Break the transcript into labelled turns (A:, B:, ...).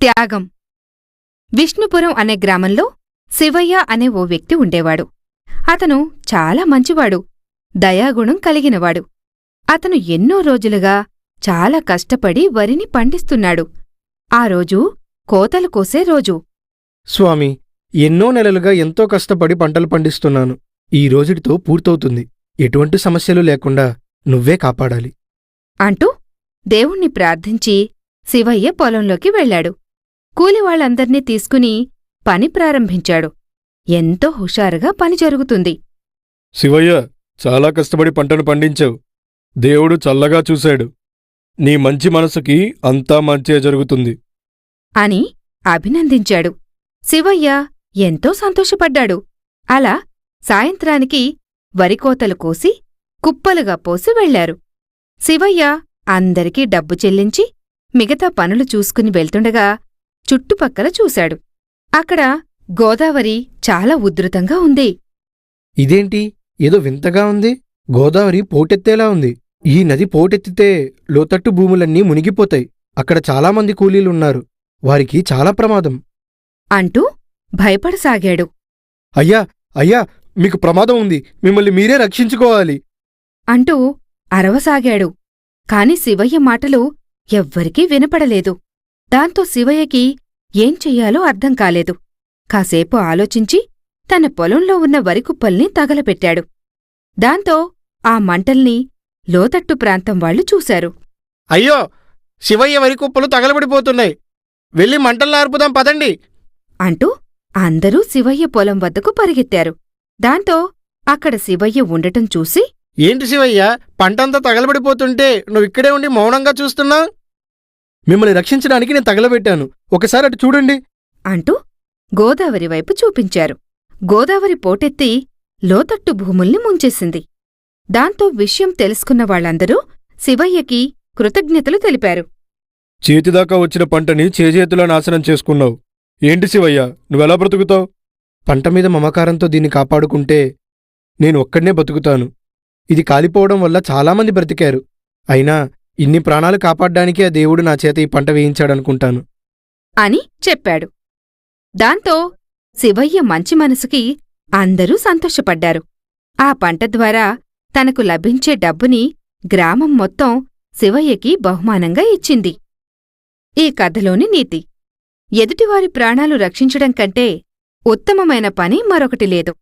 A: త్యాగం. విష్ణుపురం అనే గ్రామంలో శివయ్య అనే ఓ వ్యక్తి ఉండేవాడు. అతను చాలా మంచివాడు, దయాగుణం కలిగినవాడు. అతను ఎన్నో రోజులుగా చాలా కష్టపడి వరిని పండిస్తున్నాడు. ఆ రోజు కోతలు కోసే రోజు.
B: స్వామి, ఎన్నో నెలలుగా ఎంతో కష్టపడి పంటలు పండిస్తున్నాను. ఈ రోజుటితో పూర్తవుతుంది. ఎటువంటి సమస్యలు లేకుండా నువ్వే కాపాడాలి
A: అంటూ దేవుణ్ణి ప్రార్థించి శివయ్య పొలంలోకి వెళ్లాడు. కూలివాళ్లందర్నీ తీసుకుని పని ప్రారంభించాడు. ఎంతో హుషారుగా పని జరుగుతుంది.
C: శివయ్య, చాలా కష్టపడి పంటను పండించావు. దేవుడు చల్లగా చూశాడు. నీ మంచి మనసుకి అంతా మంచే జరుగుతుంది
A: అని అభినందించాడు. శివయ్య ఎంతో సంతోషపడ్డాడు. అలా సాయంత్రానికి వరికోతలు కోసి కుప్పలుగా పోసి వెళ్లారు. శివయ్య అందరికీ డబ్బు చెల్లించి మిగతా పనులు చూసుకుని వెళ్తుండగా చుట్టుపక్కల చూశాడు. అక్కడ గోదావరి చాలా ఉధృతంగా ఉంది.
B: ఇదేంటి, ఏదో వింతగా ఉంది. గోదావరి పోటెత్తేలా ఉంది. ఈ నది పోటెత్తితే లోతట్టు భూములన్నీ మునిగిపోతాయి. అక్కడ చాలామంది కూలీలున్నారు. వారికి చాలా ప్రమాదం
A: అంటూ భయపడసాగాడు.
C: అయ్యా, అయ్యా, మీకు ప్రమాదం ఉంది. మిమ్మల్ని మీరే రక్షించుకోవాలి
A: అంటూ అరవసాగాడు. కాని శివయ్య మాటలు ఎవ్వరికీ వినపడలేదు. దాంతో శివయ్యకి ఏం చెయ్యాలో అర్థం కాలేదు. కాసేపు ఆలోచించి తన పొలంలో ఉన్న వరికుప్పల్ని తగలపెట్టాడు. దాంతో ఆ మంటల్ని లోతట్టు ప్రాంతం వాళ్లు చూశారు.
B: అయ్యో, శివయ్య వరి కుప్పలు తగలబడిపోతున్నాయి. వెళ్ళి మంటల్ని ఆర్పుదాం పదండి
A: అంటూ అందరూ శివయ్య పొలం వద్దకు పరిగెత్తారు. దాంతో అక్కడ శివయ్య ఉండటం చూసి,
B: ఏంటి శివయ్య, పంటంతా తగలబడిపోతుంటే నువ్విక్కడే ఉండి మౌనంగా చూస్తున్నావు? మిమ్మల్ని రక్షించడానికి నేను తగలబెట్టాను. ఒకసారి అటు చూడండి
A: అంటూ గోదావరి వైపు చూపించారు. గోదావరి పోటెత్తి లోతట్టు భూముల్ని ముంచేసింది. దాంతో విషయం తెలుసుకున్న వాళ్ళందరూ శివయ్యకి కృతజ్ఞతలు తెలిపారు.
C: చేతిదాకా వచ్చిన పంటని చేజేతులా నాశనం చేసుకున్నావు. ఏంటి శివయ్య, నువ్వెలా బ్రతుకుతావు?
B: పంట మీద మమకారంతో దీన్ని కాపాడుకుంటే నేను ఒక్కడనే బతుకుతాను. ఇది కాలిపోవడం వల్ల చాలామంది బ్రతికారు. అయినా ఇన్ని ప్రాణాలు కాపాడ్డానికే ఆ దేవుడు నా చేత ఈ పంట వేయించాడనుకుంటాను
A: అని చెప్పాడు. దాంతో శివయ్య మంచి మనసుకి అందరూ సంతోషపడ్డారు. ఆ పంట ద్వారా తనకు లభించే డబ్బుని గ్రామం మొత్తం శివయ్యకి బహుమానంగా ఇచ్చింది. ఈ కథలోని నీతి: ఎదుటివారి ప్రాణాలు రక్షించడం కంటే ఉత్తమమైన పని మరొకటి లేదు.